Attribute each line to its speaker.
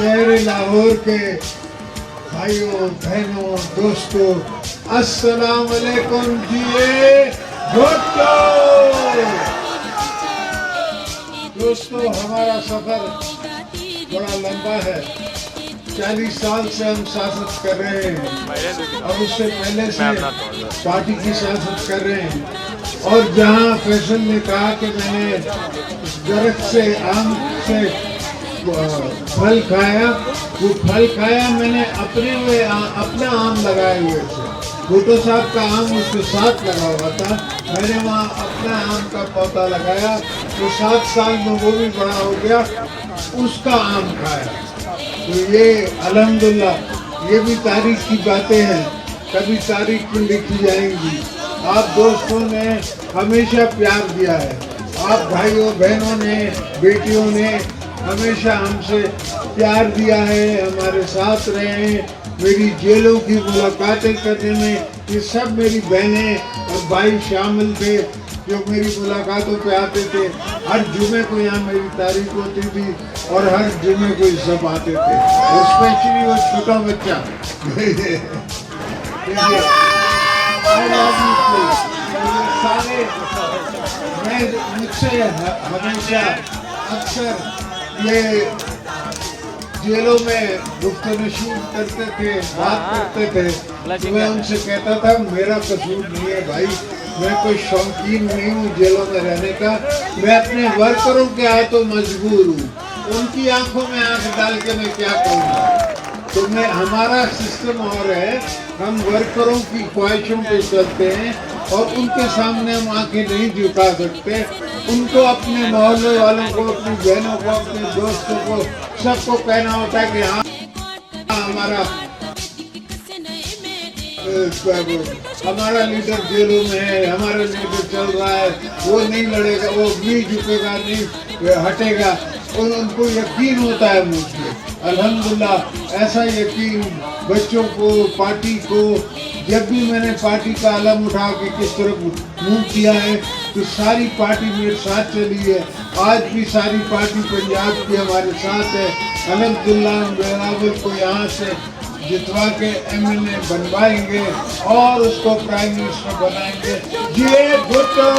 Speaker 1: शहर लाहौर के भाइयों बहनों दोस्तों, अस्सलाम वालेकुम जी। दोस्तों, हमारा सफर बड़ा लंबा है। 40 साल से हम शासन कर रहे हैं और उससे पहले से पार्टी की शासन कर रहे हैं। और जहां फैसल ने कहा कि मैंने दरख्त से आम से फल खाया, वो फल खाया मैंने अपना आम लगाए हुए थे। भुट्टो साहब का आम उसके साथ लगा हुआ था, मैंने वहाँ अपना आम का पौधा लगाया, तो 7 साल में वो भी बड़ा हो गया, उसका आम खाया। तो ये अल्हम्दुलिल्लाह, ये भी तारीख की बातें हैं, कभी तारीख में लिखी जाएंगी। आप दोस्तों ने हमेशा प्यार दिया है, आप भाइयों बहनों ने बेटियों ने हमेशा हमसे प्यार दिया है, हमारे साथ रहे हैं। मेरी जेलों की मुलाकातें करने में ये सब मेरी बहनें और भाई शामिल थे, जो मेरी मुलाकातों पे आते थे। हर जुमे को यहाँ मेरी तारीख होती थी और हर जुमे को ये सब आते थे, स्पेशली वो छोटा बच्चा। सारे मैं मुझसे हमेशा अक्सर ये जेलों में गुफ्तगू करते थे, बात करते थे, तो मैं उनसे कहता था मेरा कसूर नहीं है भाई, मैं कोई शौकीन नहीं हूँ जेलों में रहने का, मैं अपने वर्करों के हाथों मजबूर हूँ, उनकी आंखों में आंख डाल के मैं क्या करूँगा। तो मैं हमारा सिस्टम और है, हम वर्करों की ख्वाहिशों पे चलते हैं और उनके सामने हम आंखें नहीं झुका सकते। उनको अपने मोहल्ले वालों को, अपनी बहनों को, अपने दोस्तों को, सबको कहना होता है कि हाँ हमारा लीडर जेलों में है, हमारा लीडर चल रहा है, वो नहीं लड़ेगा, वो नहीं झुकेगा, नहीं हटेगा। उनको यकीन होता है मुझ पे। अल्हम्दुलिल्लाह ऐसा यकीन बच्चों को, पार्टी को, जब भी मैंने पार्टी का आलम उठा के किस तरफ मुंह किया है, तो सारी पार्टी मेरे साथ चली है। आज भी सारी पार्टी पंजाब की हमारे साथ है। अल्हम्दुलिल्लाह हम बिलावल को यहाँ से जितवा के MLA बनवाएंगे और उसको प्राइम मिनिस्टर बनाएंगे। ये भुट्टो।